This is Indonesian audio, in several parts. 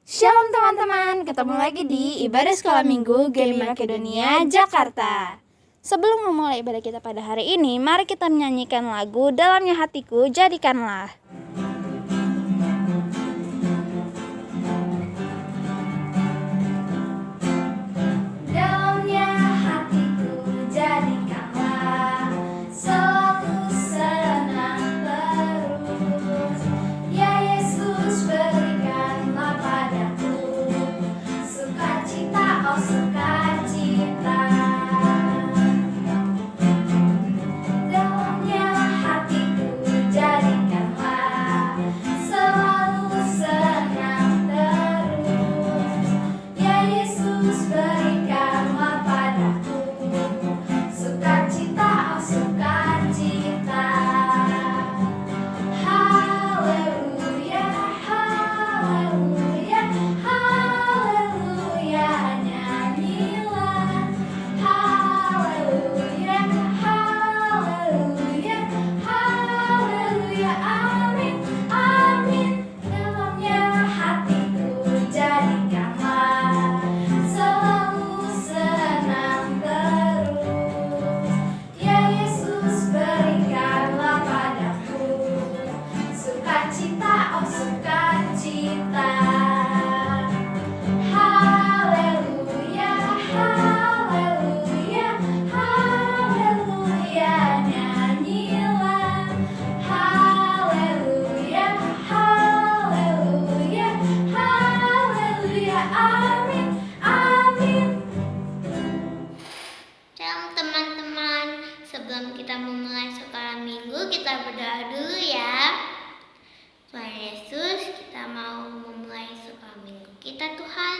Shalom teman-teman, ketemu lagi di Ibadah Sekolah Minggu GMI Makedonia, Jakarta. Sebelum memulai ibadah kita pada hari ini, mari kita menyanyikan lagu Dalamnya Hatiku Jadikanlah. Dalamnya hatiku jadikanlah, selalu senang terus. Ya Yesus, berikanlah padaku sukacita, oh sukacita. Dalamnya hatiku jadikanlah, selalu senang terus. Ya Yesus, berikanlah padaku sukacita, oh sukacita. Haleluya, haleluya, haleluya, nyanyilah. Haleluya, haleluya, haleluya, amin, amin. Dalamnya hatiku jadikanlah, selalu senang terus. Ya Yesus, berikanlah padaku sukacita, oh sukacita. Haleluya, haleluya, haleluya, nyanyilah. Haleluya, haleluya, haleluya, amin, amin. Shalom teman-teman, sebelum kita memulai sekolah minggu, kita berdoa dulu ya. Tuhan Yesus, kita mau memulai sekolah minggu kita Tuhan.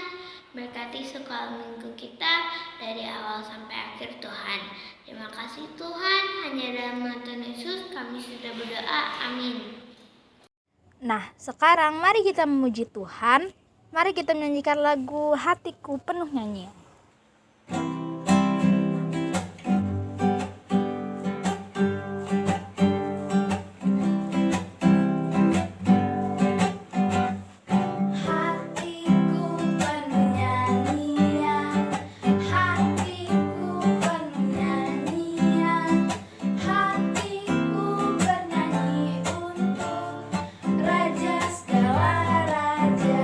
Berkati sekolah minggu kita dari awal sampai akhir Tuhan. Terima kasih Tuhan, hanya dalam nama Tuhan Yesus kami sudah berdoa, amin. Nah, sekarang mari kita memuji Tuhan. Mari kita menyanyikan lagu Hatiku Penuh Nyanyian. Hatiku penuh nyanyian, hatiku penuh nyanyian, hatiku bernyanyi untuk Raja segala raja.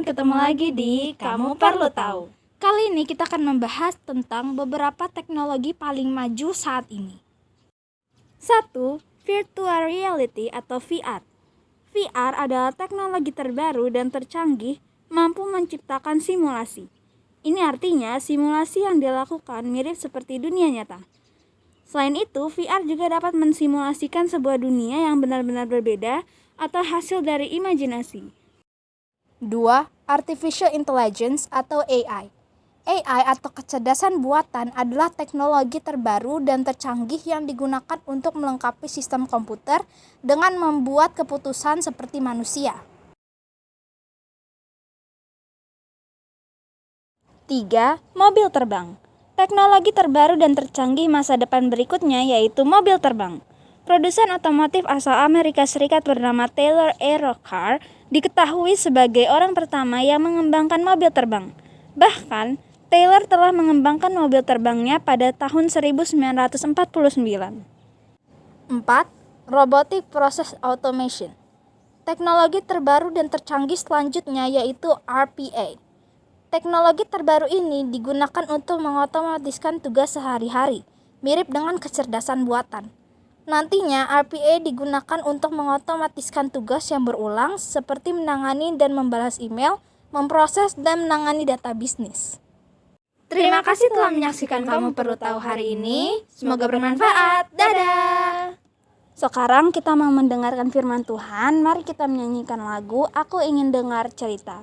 ketemu lagi di Kamu Perlu Tahu. Kali ini kita akan membahas tentang beberapa teknologi paling maju saat ini. 1. Virtual Reality atau VR. VR adalah teknologi terbaru dan tercanggih mampu menciptakan simulasi. Ini artinya simulasi yang dilakukan mirip seperti dunia nyata. Selain itu, VR juga dapat mensimulasikan sebuah dunia yang benar-benar berbeda atau hasil dari imajinasi. 2. Artificial Intelligence atau AI. AI atau kecerdasan buatan adalah teknologi terbaru dan tercanggih yang digunakan untuk melengkapi sistem komputer dengan membuat keputusan seperti manusia. 3. Mobil terbang. Teknologi terbaru dan tercanggih masa depan berikutnya yaitu mobil terbang. Produsen otomotif asal Amerika Serikat bernama Taylor Aerocar diketahui sebagai orang pertama yang mengembangkan mobil terbang. Bahkan, Taylor telah mengembangkan mobil terbangnya pada tahun 1949. 4. Robotic Process Automation. Teknologi terbaru dan tercanggih selanjutnya yaitu RPA. Teknologi terbaru ini digunakan untuk mengotomatiskan tugas sehari-hari, mirip dengan kecerdasan buatan. Nantinya, RPA digunakan untuk mengotomatiskan tugas yang berulang seperti menangani dan membalas email, memproses dan menangani data bisnis. Terima kasih telah menyaksikan Kamu Perlu Tahu hari ini. Semoga bermanfaat. Dadah! Sekarang kita mau mendengarkan firman Tuhan. Mari kita menyanyikan lagu Aku Ingin Dengar Cerita.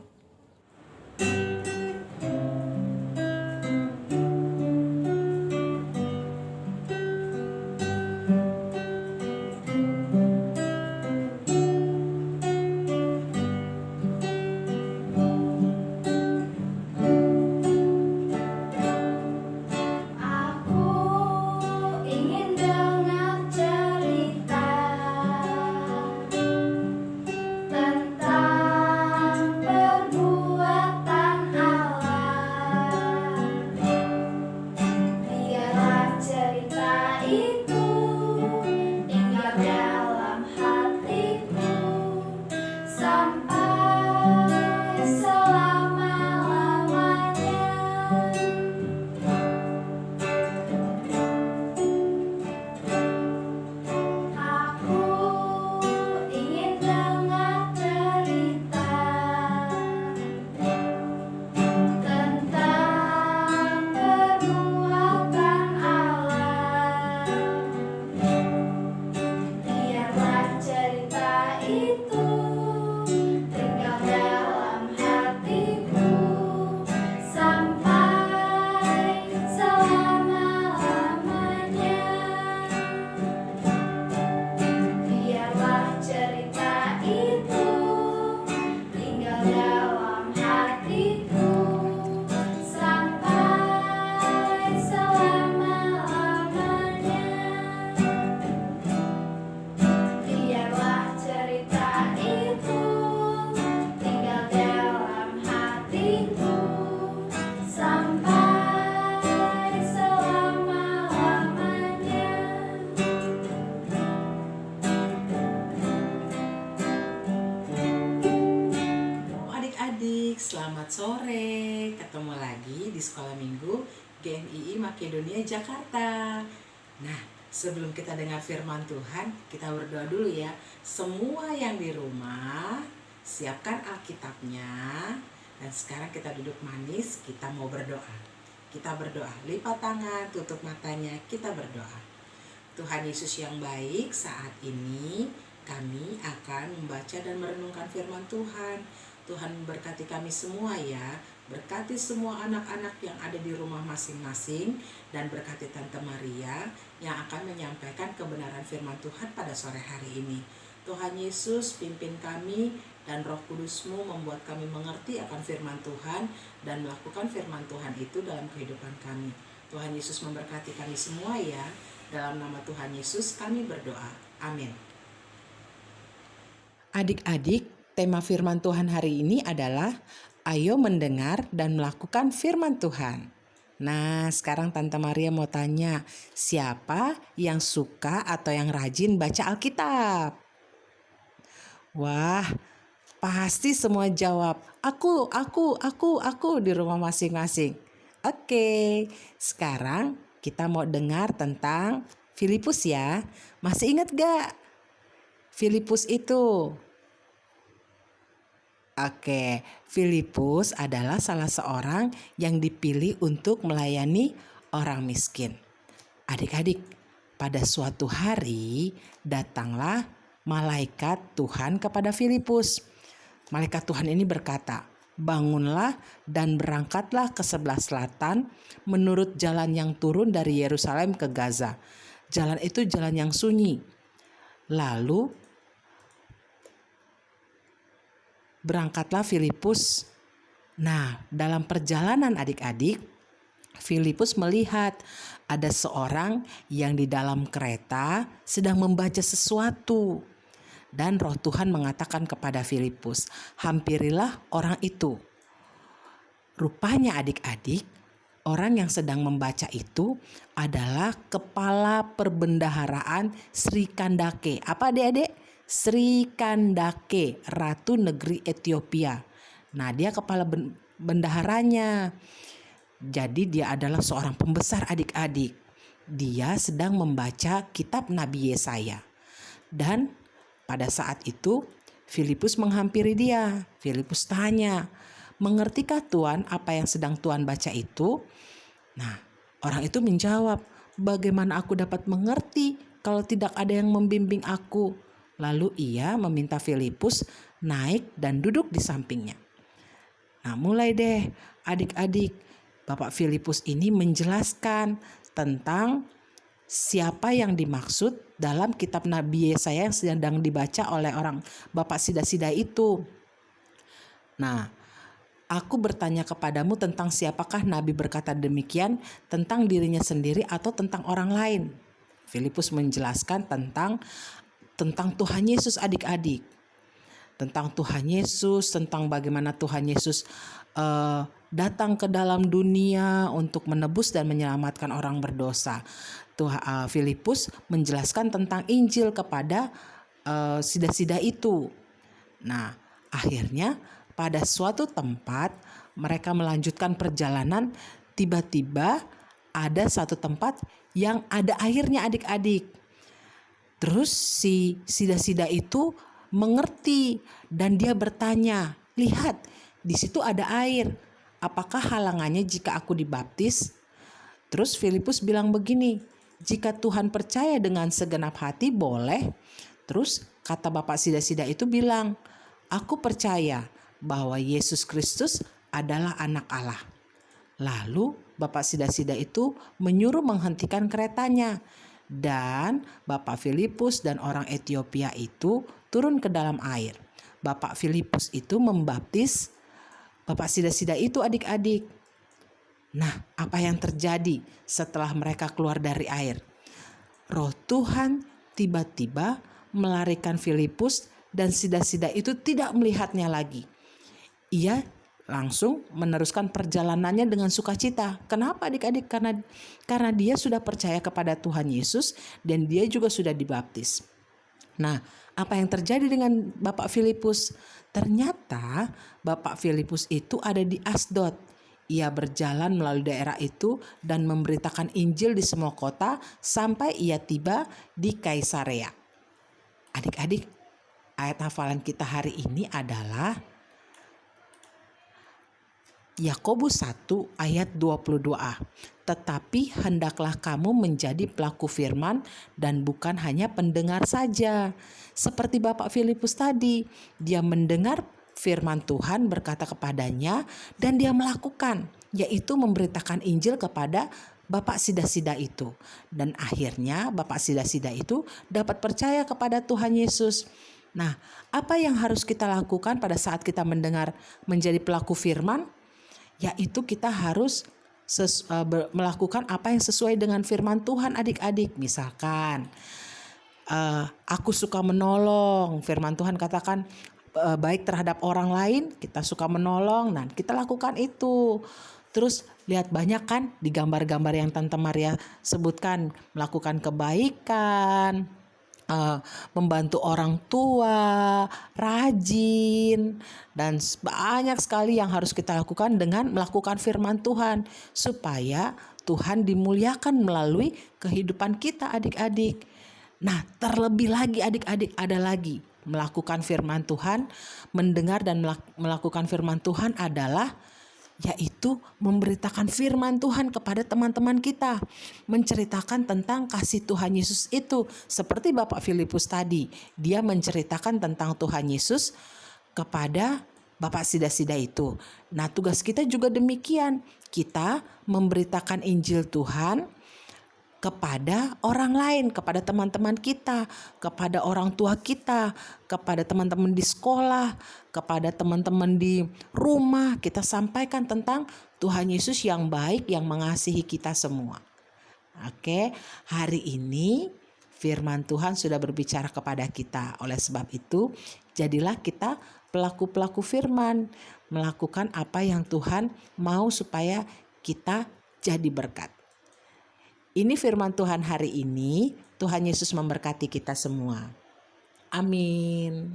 Selamat sore, ketemu lagi di Sekolah Minggu GMII Makedonia Jakarta. Nah, sebelum kita dengar firman Tuhan, kita berdoa dulu ya. Semua yang di rumah, siapkan Alkitabnya. Dan sekarang kita duduk manis, kita mau berdoa. Kita berdoa, lipat tangan, tutup matanya, kita berdoa. Tuhan Yesus yang baik, saat ini kami akan membaca dan merenungkan firman Tuhan. Tuhan memberkati kami semua ya. Berkati semua anak-anak yang ada di rumah masing-masing. Dan berkati Tante Maria yang akan menyampaikan kebenaran firman Tuhan pada sore hari ini. Tuhan Yesus pimpin kami dan Roh Kudus-Mu membuat kami mengerti akan firman Tuhan. Dan melakukan firman Tuhan itu dalam kehidupan kami. Tuhan Yesus memberkati kami semua ya. Dalam nama Tuhan Yesus kami berdoa. Amin. Adik-adik, tema firman Tuhan hari ini adalah ayo mendengar dan melakukan firman Tuhan. Nah, sekarang Tante Maria mau tanya, siapa yang suka atau yang rajin baca Alkitab? Wah, Pasti semua jawab, aku di rumah masing-masing. Oke, sekarang kita mau dengar tentang Filipus ya. Masih ingat gak Filipus itu? Oke, Filipus adalah salah seorang yang dipilih untuk melayani orang miskin. Adik-adik, pada suatu hari datanglah malaikat Tuhan kepada Filipus. Malaikat Tuhan ini berkata, "Bangunlah dan berangkatlah ke sebelah selatan menurut jalan yang turun dari Yerusalem ke Gaza." Jalan itu jalan yang sunyi. Lalu berangkatlah Filipus. Nah, dalam perjalanan adik-adik, Filipus melihat ada seorang yang di dalam kereta sedang membaca sesuatu. Dan Roh Tuhan mengatakan kepada Filipus, "Hampirilah orang itu." Rupanya adik-adik, orang yang sedang membaca itu adalah kepala perbendaharaan Sri Kandake. Apa adik-adik? Sri Kandake, Ratu Negeri Ethiopia. Nah, dia kepala bendaharanya. Jadi dia adalah seorang pembesar adik-adik. Dia sedang membaca kitab Nabi Yesaya. Dan pada saat itu Filipus menghampiri dia. Filipus tanya, "Mengertikah Tuan apa yang sedang Tuan baca itu?" Nah, orang itu menjawab, "Bagaimana aku dapat mengerti kalau tidak ada yang membimbing aku?" Lalu ia meminta Filipus naik dan duduk di sampingnya. Nah, mulai deh adik-adik, Bapak Filipus ini menjelaskan tentang siapa yang dimaksud dalam kitab Nabi Yesaya yang sedang dibaca oleh orang Bapak Sida-Sida itu. Nah, aku bertanya kepadamu tentang siapakah Nabi berkata demikian, tentang dirinya sendiri atau tentang orang lain? Filipus menjelaskan tentang Tuhan Yesus adik-adik. Tentang Tuhan Yesus, tentang bagaimana Tuhan Yesus datang ke dalam dunia untuk menebus dan menyelamatkan orang berdosa. Filipus menjelaskan tentang Injil kepada sida-sida itu. Nah, akhirnya pada suatu tempat mereka melanjutkan perjalanan, tiba-tiba ada satu tempat yang ada airnya adik-adik. Terus si sida-sida itu mengerti dan dia bertanya, "Lihat, di situ ada air. Apakah halangannya jika aku dibaptis?" Terus Filipus bilang begini, "Jika Tuhan percaya dengan segenap hati boleh." Terus kata Bapak Sida-Sida itu bilang, "Aku percaya bahwa Yesus Kristus adalah anak Allah." Lalu Bapak Sida-Sida itu menyuruh menghentikan keretanya. Dan Bapak Filipus dan orang Ethiopia itu turun ke dalam air. Bapak Filipus itu membaptis Bapak Sida-Sida itu adik-adik. Nah, apa yang terjadi setelah mereka keluar dari air? Roh Tuhan tiba-tiba melarikan Filipus dan sida-sida itu tidak melihatnya lagi. Ia langsung meneruskan perjalanannya dengan sukacita. Kenapa adik-adik? Karena dia sudah percaya kepada Tuhan Yesus dan dia juga sudah dibaptis. Nah, apa yang terjadi dengan Bapak Filipus? Ternyata Bapak Filipus itu ada di Asdod. Ia berjalan melalui daerah itu dan memberitakan Injil di semua kota sampai ia tiba di Kaisarea. Adik-adik, ayat hafalan kita hari ini adalah Yakobus 1 ayat 22a. "Tetapi hendaklah kamu menjadi pelaku firman dan bukan hanya pendengar saja." Seperti Bapak Filipus tadi, dia mendengar firman Tuhan berkata kepadanya dan dia melakukan, yaitu memberitakan Injil kepada Bapak Sida-Sida itu. Dan akhirnya Bapak Sida-Sida itu dapat percaya kepada Tuhan Yesus. Nah, apa yang harus kita lakukan pada saat kita mendengar menjadi pelaku firman? Yaitu kita harus melakukan apa yang sesuai dengan firman Tuhan adik-adik. Misalkan aku suka menolong, firman Tuhan katakan baik terhadap orang lain, kita suka menolong. Nah, kita lakukan itu. Terus lihat banyak kan di gambar-gambar yang Tante Maria sebutkan, melakukan kebaikan, membantu orang tua, rajin, dan banyak sekali yang harus kita lakukan dengan melakukan firman Tuhan supaya Tuhan dimuliakan melalui kehidupan kita adik-adik. Nah, terlebih lagi adik-adik ada lagi melakukan firman Tuhan, mendengar dan melakukan firman Tuhan adalah yaitu memberitakan firman Tuhan kepada teman-teman kita, menceritakan tentang kasih Tuhan Yesus itu. Seperti Bapak Filipus tadi, dia menceritakan tentang Tuhan Yesus kepada Bapak Sida-Sida itu. Nah, tugas kita juga demikian. Kita memberitakan Injil Tuhan kepada orang lain, kepada teman-teman kita, kepada orang tua kita, kepada teman-teman di sekolah, kepada teman-teman di rumah. Kita sampaikan tentang Tuhan Yesus yang baik, yang mengasihi kita semua. Oke, hari ini firman Tuhan sudah berbicara kepada kita. Oleh sebab itu, jadilah kita pelaku-pelaku firman, melakukan apa yang Tuhan mau supaya kita jadi berkat. Ini firman Tuhan hari ini. Tuhan Yesus memberkati kita semua. Amin.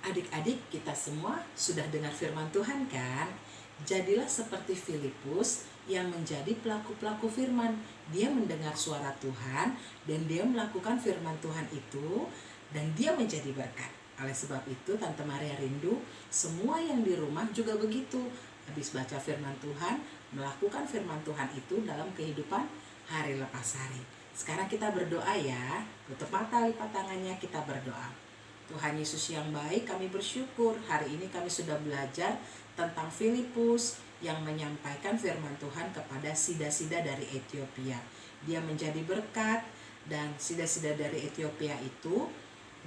Adik-adik, kita semua sudah dengar firman Tuhan kan? Jadilah seperti Filipus yang menjadi pelaku-pelaku firman. Dia mendengar suara Tuhan dan dia melakukan firman Tuhan itu dan dia menjadi berkat. Oleh sebab itu Tante Maria rindu semua yang di rumah juga begitu. Habis baca firman Tuhan, melakukan firman Tuhan itu dalam kehidupan hari lepas hari. Sekarang kita berdoa ya. Tutup mata, lipat tangannya, kita berdoa. Tuhan Yesus yang baik, kami bersyukur hari ini kami sudah belajar tentang Filipus yang menyampaikan firman Tuhan kepada sida-sida dari Ethiopia. Dia menjadi berkat dan sida-sida dari Ethiopia itu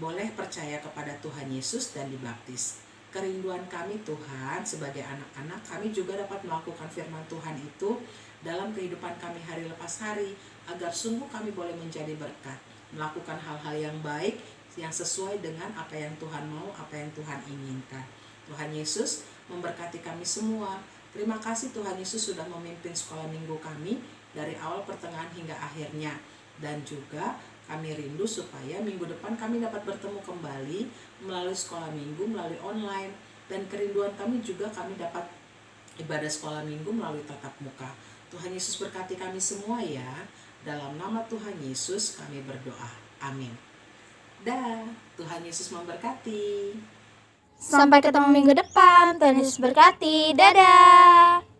boleh percaya kepada Tuhan Yesus dan dibaptis. Kerinduan kami Tuhan sebagai anak-anak, kami juga dapat melakukan firman Tuhan itu dalam kehidupan kami hari lepas hari, agar sungguh kami boleh menjadi berkat, melakukan hal-hal yang baik yang sesuai dengan apa yang Tuhan mau, apa yang Tuhan inginkan. Tuhan Yesus memberkati kami semua. Terima kasih Tuhan Yesus sudah memimpin sekolah minggu kami dari awal, pertengahan hingga akhirnya. Dan juga kami rindu supaya minggu depan kami dapat bertemu kembali melalui sekolah minggu, melalui online. Dan kerinduan kami juga kami dapat ibadah sekolah minggu melalui tatap muka. Tuhan Yesus berkati kami semua ya. Dalam nama Tuhan Yesus kami berdoa. Amin. Dah, Tuhan Yesus memberkati. Sampai ketemu minggu depan. Tuhan Yesus berkati. Dadah.